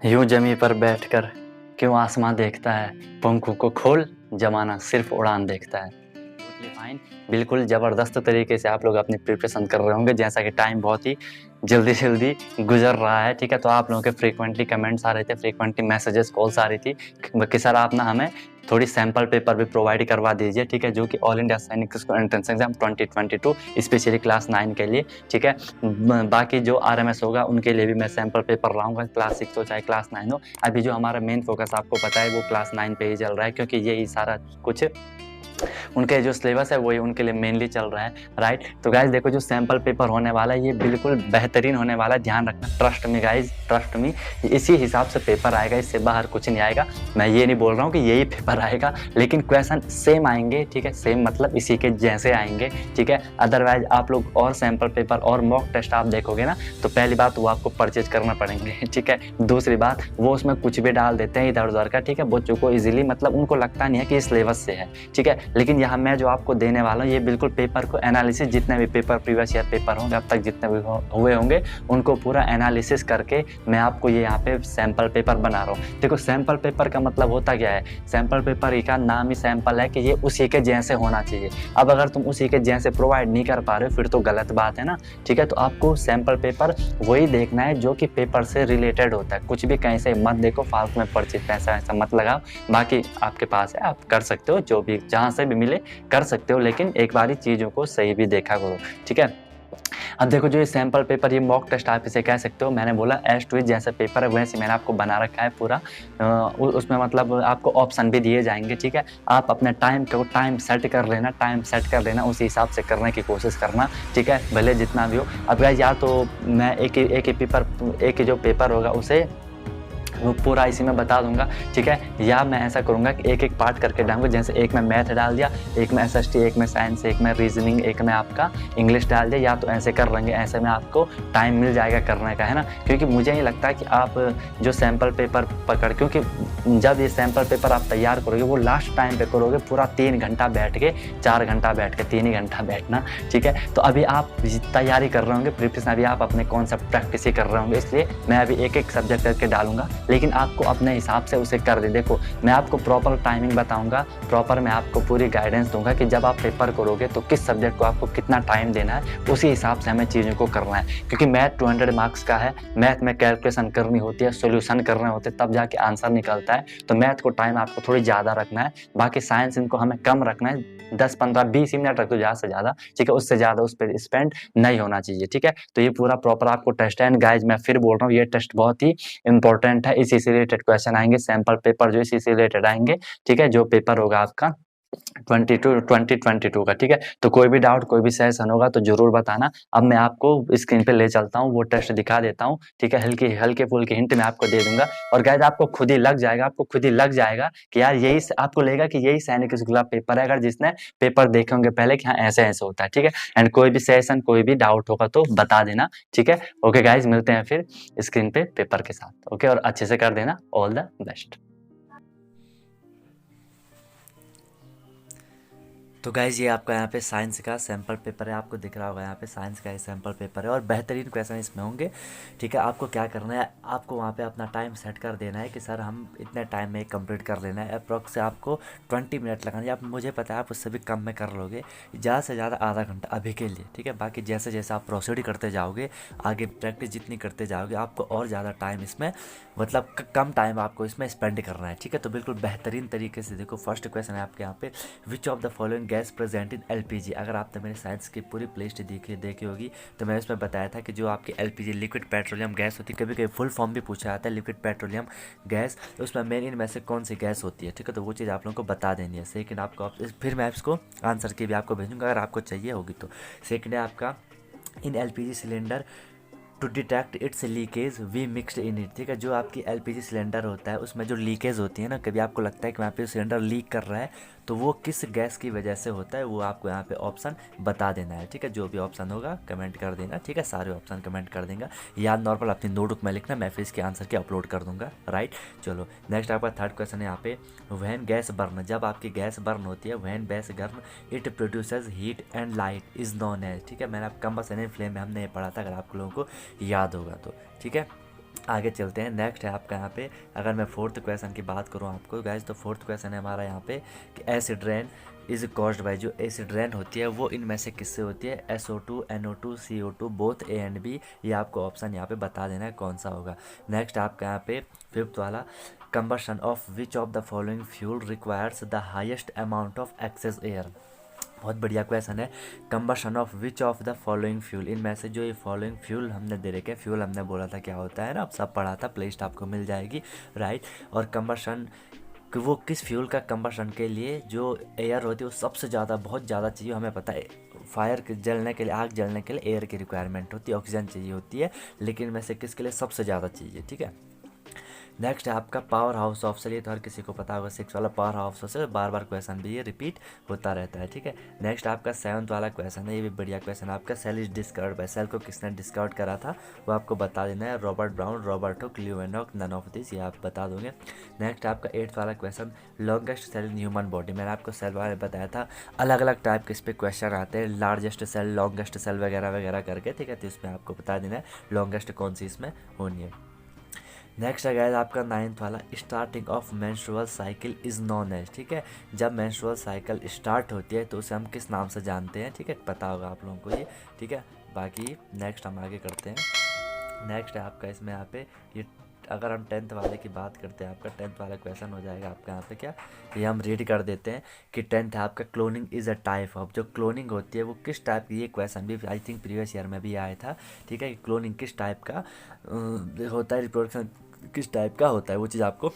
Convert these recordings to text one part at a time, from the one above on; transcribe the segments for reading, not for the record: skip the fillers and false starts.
यूं जमी पर बैठकर क्यों आसमां देखता है, पंखों को खोल जमाना सिर्फ उड़ान देखता है। Totally fine. बिल्कुल ज़बरदस्त तरीके से आप लोग अपनी प्रिपरेशन कर रहे होंगे, जैसा कि टाइम बहुत ही जल्दी गुजर रहा है, ठीक है। तो आप लोगों के फ्रीक्वेंटली कमेंट्स आ रहे थे, फ्रीक्वेंटली मैसेजेस कॉल्स आ रही थी कि सर आप ना हमें थोड़ी सैंपल पेपर भी प्रोवाइड करवा दीजिए, ठीक है, जो कि ऑल इंडिया सैनिक एंट्रेंस एग्जाम 2022 स्पेशली क्लास 9 के लिए, ठीक है। बाकी जो आरएमएस होगा उनके लिए भी मैं सैंपल पेपर लाऊंगा, क्लास 6 हो चाहे क्लास 9 हो। अभी जो हमारा मेन फोकस आपको पता है वो क्लास 9 पे ही चल रहा है, क्योंकि यही सारा कुछ उनके जो सिलेबस है वही उनके लिए मेनली चल रहा है, राइट। तो गाइज देखो, जो सैंपल पेपर होने वाला है ये बिल्कुल बेहतरीन होने वाला है, ध्यान रखना, trust me guys, trust me. इसी हिसाब से पेपर आएगा, इससे बाहर कुछ नहीं आएगा। मैं ये नहीं बोल रहा हूँ कि यही पेपर आएगा, लेकिन क्वेश्चन सेम आएंगे, ठीक है, सेम मतलब इसी के जैसे आएंगे, ठीक है। अदरवाइज आप लोग और सैंपल पेपर और मॉक टेस्ट आप देखोगे ना, तो पहली बात वो आपको परचेज करना पड़ेंगे, ठीक है। दूसरी बात, वो उसमें कुछ भी डाल देते हैं इधर उधर का, ठीक है, बच्चों को इजीली, मतलब उनको लगता नहीं है कि सिलेबस से है, ठीक है। लेकिन यहाँ मैं जो आपको देने वाला हूँ ये बिल्कुल पेपर को एनालिसिस, जितने भी पेपर प्रीवियस ईयर पेपर होंगे अब तक जितने भी हुए होंगे उनको पूरा एनालिसिस करके मैं आपको ये यहाँ पे सैंपल पेपर बना रहा हूँ। देखो, सैंपल पेपर का मतलब होता क्या है, सैंपल पेपर का नाम ही सैंपल है कि ये उसी के जैसे होना चाहिए। अब अगर तुम उसी के जैसे प्रोवाइड नहीं कर पा रहे हो फिर तो गलत बात है ना, ठीक है। तो आपको सैंपल पेपर वही देखना है जो कि पेपर से रिलेटेड होता है, कुछ भी कहीं से मत देखो, फालतू में परचेज पैसा ऐसा मत लगाओ। बाकी आपके पास है, आप कर सकते हो, जो भी जहाँ से भी मिले कर सकते हो, लेकिन एक बार ही चीज़ों को सही भी देखा करो, ठीक है। अब देखो, जो ये सैंपल पेपर, ये मॉक टेस्ट आप इसे कह सकते हो, मैंने बोला एज टू इज जैसे पेपर है वैसे मैंने आपको बना रखा है पूरा। उसमें मतलब आपको ऑप्शन भी दिए जाएंगे, ठीक है। आप अपने टाइम सेट कर लेना, टाइम सेट कर लेना, उसी हिसाब से करने की कोशिश करना, ठीक है, भले जितना भी हो। अब गाइस, या तो मैं एक ही जो पेपर होगा उसे वो पूरा इसी में बता दूंगा, ठीक है, या मैं ऐसा करूंगा कि एक एक पार्ट करके डालूंगा, जैसे एक में मैथ डाल दिया, एक में एसएसटी, एक में साइंस, एक में रीजनिंग, एक में आपका इंग्लिश डाल दिया, या तो ऐसे कर लेंगे, ऐसे में आपको टाइम मिल जाएगा करने का, है ना। क्योंकि मुझे नहीं लगता कि आप जो सैंपल पेपर पकड़, क्योंकि जब ये सैंपल पेपर आप तैयार करोगे वो लास्ट टाइम पे करोगे, पूरा 3 घंटा बैठ के, 4 घंटा बैठ के, 3 ही घंटा बैठना, ठीक है। तो अभी आप तैयारी कर रहे होंगे, प्रिपरेशन अभी आप अपने कॉन्सेप्ट प्रैक्टिस ही कर रहे होंगे, इसलिए मैं अभी एक एक सब्जेक्ट करके डालूंगा, लेकिन आपको अपने हिसाब से उसे कर दे। देखो, मैं आपको प्रॉपर टाइमिंग बताऊंगा, प्रॉपर मैं आपको पूरी गाइडेंस दूंगा कि जब आप पेपर करोगे तो किस सब्जेक्ट को आपको कितना टाइम देना है, उसी हिसाब से हमें चीज़ों को करना है। क्योंकि मैथ 200 मार्क्स का है, मैथ में कैलकुलेशन करनी होती है, सोल्यूशन करने होते हैं, तब जाके आंसर निकलता है। तो मैथ को टाइम आपको थोड़ी ज़्यादा रखना है, बाकी साइंस इनको हमें कम रखना है, 10 15 20 ही मिनट रख दो ज़्यादा से ज़्यादा, ठीक है, उससे ज़्यादा उस पर स्पेंड नहीं होना चाहिए, ठीक है। तो ये पूरा प्रॉपर आपको टेस्ट है। एंड गाइज, मैं फिर बोल रहा हूँ, ये टेस्ट बहुत ही इंपॉर्टेंट है, इसी से रिलेटेड क्वेश्चन आएंगे, सैंपल पेपर जो इसी से रिलेटेड आएंगे, ठीक है, जो पेपर होगा आपका 2022 का, ठीक है। तो कोई भी डाउट, कोई भी सजेशन होगा तो जरूर बताना। अब मैं आपको स्क्रीन पे ले चलता हूँ, वो टेस्ट दिखा देता हूँ, ठीक है, हल्के फुल्के हिंट मैं आपको दे दूंगा, और गाइज आपको खुद ही लग जाएगा, कि यार यही, आपको लगेगा कि यही सैनिक स्कूल का पेपर है, अगर जिसने पेपर देखे होंगे पहले कि हाँ ऐसे ऐसे होता है, ठीक है। एंड कोई भी सजेशन, कोई भी डाउट होगा तो बता देना, ठीक है। ओके गाइज, मिलते हैं फिर स्क्रीन पे पेपर के साथ, ओके, और अच्छे से कर देना। All the best. तो गाइज, ये आपका यहाँ पे साइंस का सैम्पल पेपर है, आपको दिख रहा होगा यहाँ पे साइंस का ये सैम्पल पेपर है और बेहतरीन क्वेश्चन इसमें होंगे, ठीक है। आपको क्या करना है, आपको वहाँ पे अपना टाइम सेट कर देना है कि सर हम इतने टाइम में कंप्लीट कर लेना है। अप्रॉक्स से आपको 20 मिनट लगाना है, आप मुझे पता है आप उससे भी कम में कर लोगे, ज़्यादा से ज़्यादा आधा घंटा अभी के लिए, ठीक है। बाकी जैसे जैसे आप प्रोसीड करते जाओगे, आगे प्रैक्टिस जितनी करते जाओगे, आपको और ज़्यादा टाइम इसमें, मतलब कम टाइम आपको इसमें स्पेंड करना है, ठीक है। तो बिल्कुल बेहतरीन तरीके से देखो, फर्स्ट क्वेश्चन है आपके यहाँ पे, विच of the following gas present in LPG. अगर आपने मेरे साइंस की पूरी प्लेलिस्ट देखी होगी तो मैं उसमें बताया था कि जो आपकी एलपीजी लिक्विड पेट्रोलियम गैस होती है, कभी कभी फुल फॉर्म भी पूछा जाता है लिक्विड पेट्रोलियम गैस, तो उसमें मेन इनमें से कौन सी गैस होती है, ठीक है। तो वो चीज़ आप लोगों को बता देनी है। सेकंड आपको फिर मैं इसको आंसर की भी आपको भेजूँगा अगर आपको चाहिए होगी तो। सेकंड है आपका, in LPG cylinder to detect its leakage we mixed in it, ठीक है। जो आपकी एलपीजी सिलेंडर होता है उसमें जो लीकेज होती है ना, कभी आपको लगता है कि वहाँ पे सिलेंडर लीक कर रहा है तो वो किस गैस की वजह से होता है, वो आपको यहाँ पे ऑप्शन बता देना है, ठीक है। जो भी ऑप्शन होगा कमेंट कर देना, ठीक है, सारे ऑप्शन कमेंट कर देगा, या नॉर्मल अपनी नोटबुक में लिखना, मैं फिर इसके आंसर के अपलोड कर दूंगा, राइट। चलो नेक्स्ट आपका थर्ड क्वेश्चन है यहाँ पे, वैन गैस बर्न, जब आपकी गैस बर्न होती है, वैन गैस गर्म it produces heat and light is known as, ठीक है। मैंने आप कम्बसन फ्लेम में हमने ये पढ़ा था, अगर आप लोगों को याद होगा तो, ठीक है। आगे चलते हैं। नेक्स्ट है आपका यहाँ पे, अगर मैं फोर्थ क्वेश्चन की बात करूँ आपको गाइज, तो फोर्थ क्वेश्चन है हमारा यहाँ पे कि acid rain is caused by, जो एसिड रेन होती है वो इनमें से किससे होती है? SO2, NO2, CO2 both A and B। ये आपको ऑप्शन यहाँ पे बता देना है कौन सा होगा। नेक्स्ट आपका यहाँ पे फिफ्थ वाला, combustion of which of the following fuel requires the highest amount of excess air. बहुत बढ़िया क्वेश्चन है। Combustion of which of the following fuel, इनमें से जो ये फॉलोइंग फ्यूल हमने दे रखे, फ्यूल हमने बोला था क्या होता है ना, आप सब पढ़ा था, प्लेलिस्ट आपको मिल जाएगी, राइट। और कंबशन कि वो किस फ्यूल का कंबशन के लिए जो एयर होती है वो सबसे ज़्यादा, बहुत ज़्यादा चाहिए, हमें पता है फायर जलने के लिए, आग जलने के लिए एयर की रिक्वायरमेंट होती है, ऑक्सीजन चाहिए होती है, लेकिन में से किसके लिए सबसे ज़्यादा चाहिए, ठीक है। नेक्स्ट है आपका पावर हाउस ऑफ सेल, ये तो हर किसी को पता होगा, 6 वाला पावर हाउस ऑफ सेल, बार बार क्वेश्चन भी ये रिपीट होता रहता है, ठीक है। नेक्स्ट आपका 7th वाला क्वेश्चन है, ये भी बढ़िया क्वेश्चन है आपका, cell is discovered by, cell को किसने डिस्कवर करा था वो आपको बता देना है, Robert Brown, Robert Hooke, Leeuwenhoek, none of this, ये आप बता दोगे। नेक्स्ट आपका 8th वाला question, longest cell in human body, मैंने आपको सेल वाले बताया था, अलग अलग टाइप के इस पर क्वेश्चन आते हैं, लार्जेस्ट सेल, लॉन्गेस्ट सेल वगैरह वगैरह करके, ठीक है, तो इसमें आपको बता देना है लॉन्गेस्ट कौन सी इसमें होनी है। नेक्स्ट है गाइस आपका 9th वाला, starting of menstrual cycle is known as, ठीक है, जब मेंस्ट्रुअल साइकिल स्टार्ट होती है तो उसे हम किस नाम से जानते हैं, ठीक है, पता होगा आप लोगों को ये, ठीक है। बाकी नेक्स्ट हम आगे करते हैं। नेक्स्ट है आपका इसमें यहाँ पे ये, अगर हम 10th वाले की बात करते हैं, आपका 10th वाला क्वेश्चन हो जाएगा आपका यहाँ पे क्या, ये हम रीड कर देते हैं कि 10th है आपका, cloning is a type of, जो क्लोनिंग होती है वो किस टाइप की, ये क्वेश्चन भी आई थिंक प्रीवियस ईयर में भी आया था, ठीक है, कि क्लोनिंग किस टाइप का होता है, रिप्रोडक्शन किस टाइप का होता है, वो चीज़ आपको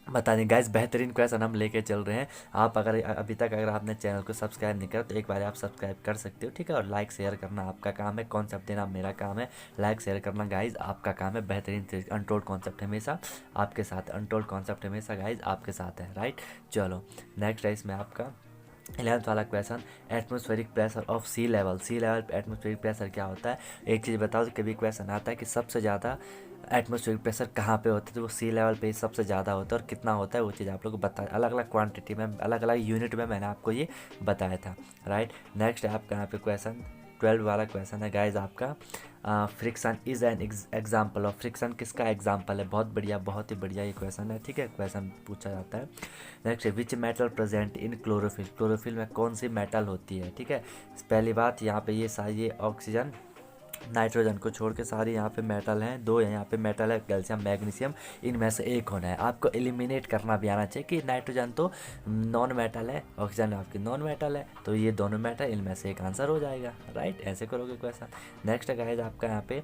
बता दें। गाइस बेहतरीन क्वेश्चन हम लेके चल रहे हैं, आप अगर अभी तक अगर आपने चैनल को सब्सक्राइब नहीं करा तो एक बार आप सब्सक्राइब कर सकते हो, ठीक है, और लाइक शेयर करना आपका काम है, कॉन्सेप्ट देना मेरा काम है, लाइक शेयर करना गाइस आपका काम है। बेहतरीन अनटोल्ड कॉन्सेप्ट हमेशा आपके साथ, अनटोल्ड कॉन्सेप्ट हमेशा गाइस आपके साथ है, राइट। चलो नेक्स्ट है इसमें आपका 11th वाला question, atmospheric pressure of sea level, sea level पे एटमॉस्फेरिक प्रेशर क्या होता है, एक चीज़ बताओ, तो कभी क्वेश्चन आता है कि सबसे ज़्यादा एटमॉस्फेरिक प्रेशर कहाँ पे होता है, तो वो सी लेवल पे ही सबसे ज़्यादा होता है, और कितना होता है वो चीज़ आप लोग को बता, अलग अलग क्वांटिटी में, अलग अलग यूनिट में मैंने आपको ये बताया था, राइट। नेक्स्ट है आपका यहाँ पे क्वेश्चन 12 वाला क्वेश्चन है गाइज आपका, friction is an example of, friction किसका एग्जाम्पल है, बहुत बढ़िया, बहुत ही बढ़िया ये क्वेश्चन है, ठीक है, क्वेश्चन पूछा जाता है। नेक्स्ट है which metal present in chlorophyll, chlorophyll में कौन सी मेटल होती है, ठीक है। पहली बात यहाँ पे ये सारी, ये ऑक्सीजन नाइट्रोजन को छोड़ के सारी यहाँ पे मेटल हैं, दो यहाँ पे मेटल है, कैल्शियम मैग्नीशियम, इनमें से एक होना है, आपको एलिमिनेट करना भी आना चाहिए कि नाइट्रोजन तो नॉन मेटल है, ऑक्सीजन आपकी नॉन मेटल है, तो ये दोनों मेटल, इनमें से एक आंसर हो जाएगा, राइट, ऐसे करोगे क्वेश्चन। नेक्स्ट गाइस आपका यहाँ पे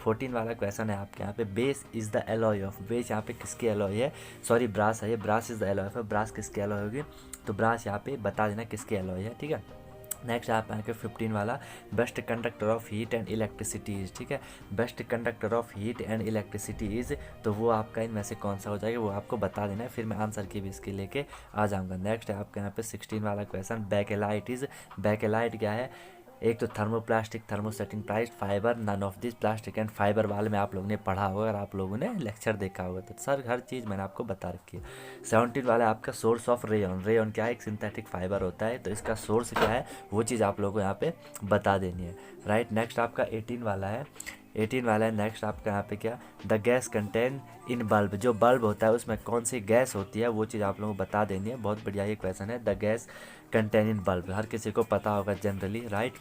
14 वाला क्वेश्चन है आपके यहाँ पे, base is the alloy of, base यहाँ पे किसकी एलॉय है, सॉरी ब्रास है ये, brass is the alloy of, brass किसकी एलॉय होगी, तो ब्रास यहाँ पे बता देना किसकी एलॉय है, ठीक है। नेक्स्ट आप यहाँ के 15 वाला, best conductor of heat and electricity is, ठीक है, best conductor of heat and electricity is, तो वो आपका इनमें से कौन सा हो जाएगा वो आपको बता देना है, फिर मैं आंसर की भी इसके लेके आ जाऊँगा। नेक्स्ट है आपके यहाँ पे 16 वाला क्वेश्चन, बैकेलाइट इज, बैकेलाइट क्या है, एक तो thermoplastic, thermosetting plast, fibre, none of this, plastic and fibre वाले में आप लोगों ने पढ़ा होगा, अगर आप लोगों ने लेक्चर देखा होगा तो सर हर चीज़ मैंने आपको बता रखी है। 17 वाला आपका सोर्स ऑफ रेयन, रेयन क्या है, एक सिंथेटिक फाइबर होता है, तो इसका सोर्स क्या है वो चीज़ आप लोगों को यहाँ पे बता देनी है, राइट। नेक्स्ट आपका 18 वाला है, 18 वाला है, नेक्स्ट आपका यहाँ पे क्या, the gas contain in bulb, जो बल्ब होता है उसमें कौन सी गैस होती है वो चीज़ आप लोगों को बता देनी है, बहुत बढ़िया ये क्वेश्चन है, the gas contain in bulb, हर किसी को पता होगा जनरली, राइट।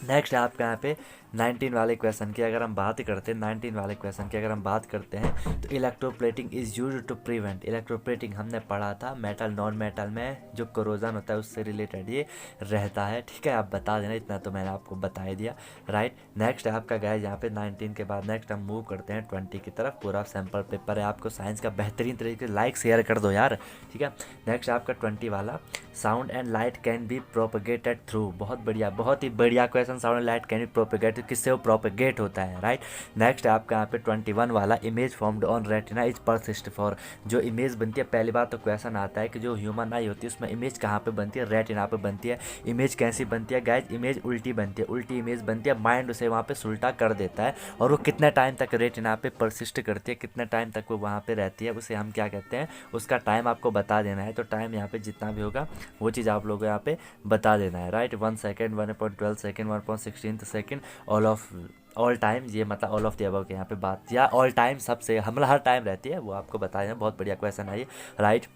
नेक्स्ट है आपका यहाँ पे 19 वाले क्वेश्चन की अगर हम बात करते हैं, 19 वाले क्वेश्चन की अगर हम बात करते हैं तो electroplating is used to prevent, electroplating हमने पढ़ा था मेटल नॉन मेटल में जो कोरोजन होता है उससे रिलेटेड ये रहता है, ठीक है, आप बता देना, इतना तो मैंने आपको बता ही दिया, राइट। नेक्स्ट है आपका गाइस यहाँ पे 19 के बाद नेक्स्ट हम मूव करते हैं 20 की तरफ, पूरा सैम्पल पेपर है आपको साइंस का बेहतरीन तरीके से, लाइक शेयर कर दो यार, ठीक है। नेक्स्ट आपका 20 वाला, sound and light can be propagated through, बहुत बढ़िया, बहुत ही बढ़िया question, sound and light can be propagated, किससे वो प्रोपगेट होता है, राइट। नेक्स्ट है आपका यहाँ पे 21 वाला, image formed on retina is persist for, जो इमेज बनती है, पहली बात तो क्वेश्चन आता है कि जो ह्यूमन आई होती है उसमें इमेज कहाँ पे बनती है, रेटिना पे बनती है, इमेज कैसी बनती है गाइज, इमेज उल्टी बनती है, उल्टी इमेज बनती है, माइंड उसे वहाँ पे सुल्टा कर देता है, और वो कितने टाइम तक रेटिना पे परसिस्ट करती है, कितने टाइम तक वो वहाँ पे रहती है, उसे हम क्या कहते हैं, उसका टाइम आपको बता देना है, तो टाइम यहाँ पे जितना भी होगा वो चीज़ आप लोगों को यहाँ पे बता देना है, right. 1 second, 1.12 second, 1.16 second, all of all time, ये मतलब ऑल ऑफ द अबव के यहाँ पे बात, या ऑल टाइम सबसे हमला हर टाइम रहती है, वो आपको बताया। बहुत बढ़िया क्वेश्चन है ये, राइट।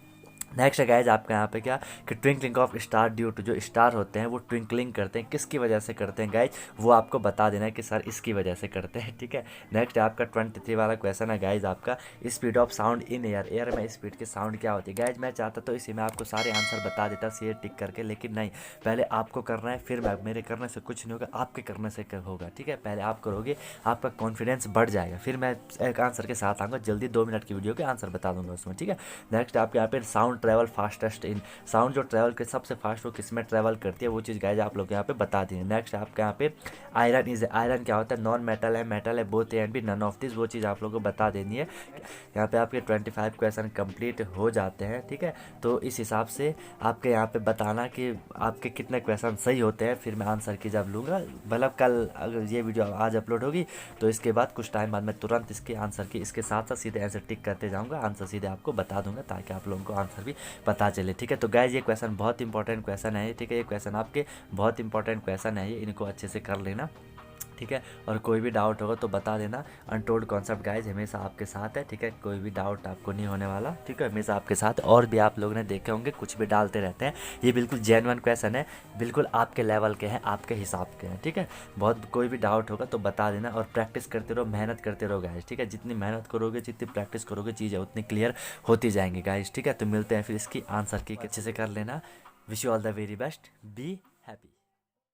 नेक्स्ट है गाइज आपका यहाँ पे क्या कि twinkling of star due to, जो स्टार होते हैं वो ट्विंकलिंग करते हैं, किसकी वजह से करते हैं गाइज, वो आपको बता देना है कि सर इसकी वजह से करते हैं, ठीक है। नेक्स्ट है आपका 23 वाला क्वेश्चन है गाइज आपका, speed of sound in air, air में स्पीड की साउंड क्या होती है। गाइज मैं चाहता तो इसी में आपको सारे आंसर बता देता सी टिक करके, लेकिन नहीं, पहले आपको करना है, फिर मैं, मेरे करने से कुछ नहीं होगा, आपके करने से होगा, ठीक है। पहले आप करोगे, आपका कॉन्फिडेंस बढ़ जाएगा, फिर मैं एक आंसर के साथ आऊँगा जल्दी, 2 मिनट की वीडियो के आंसर बता दूंगा उसमें, ठीक है। नेक्स्ट आपके यहाँ पे sound travel fastest in, sound जो ट्रैवल के सबसे फास्ट वो किस में ट्रैवल करती है, वो चीज़ गाइज आप लोग यहाँ पे बता देंगे। नेक्स्ट आपके यहाँ पे आयरन इज, आयरन क्या होता है, नॉन मेटल है, मेटल है, both A and B, none of this, वो चीज़ आप लोगों को बता देनी है। यहाँ पे आपके 25 क्वेश्चन कंप्लीट हो जाते हैं, ठीक है। तो इस हिसाब से आपके यहाँ पे बताना कि आपके कितने क्वेश्चन सही होते हैं, फिर मैं आंसर की जब लूँगा, मतलब कल अगर ये वीडियो आज अपलोड होगी तो इसके बाद कुछ टाइम बाद मैं तुरंत इसके आंसर की इसके साथ साथ सीधे आंसर टिक करते जाऊँगा, आंसर सीधे आपको बता दूंगा, ताकि आप लोगों को आंसर भी पता चले, ठीक है। तो गाइज ये क्वेश्चन बहुत इंपॉर्टेंट क्वेश्चन है, ठीक है। ये क्वेश्चन आपके बहुत इंपॉर्टेंट क्वेश्चन है, ये इनको अच्छे से कर लेना, ठीक है। और कोई भी डाउट होगा तो बता देना। अनटोल्ड कॉन्सेप्ट गाइज हमेशा आपके साथ है, ठीक है। कोई भी डाउट आपको नहीं होने वाला, ठीक है, हमेशा आपके साथ। और भी आप लोगों ने देखे होंगे कुछ भी डालते रहते हैं, ये बिल्कुल जेन्युइन क्वेश्चन है, बिल्कुल आपके लेवल के हैं, आपके हिसाब के हैं, ठीक है। बहुत कोई भी डाउट होगा तो बता देना, और प्रैक्टिस करते रहो, मेहनत करते रहो गाइज, ठीक है। जितनी मेहनत करोगे, जितनी प्रैक्टिस करोगे, चीज़ें उतनी क्लियर होती जाएंगी गाइज, ठीक है। तो मिलते हैं फिर इसकी आंसर की अच्छे से कर लेना। Wish you all the very best, be happy.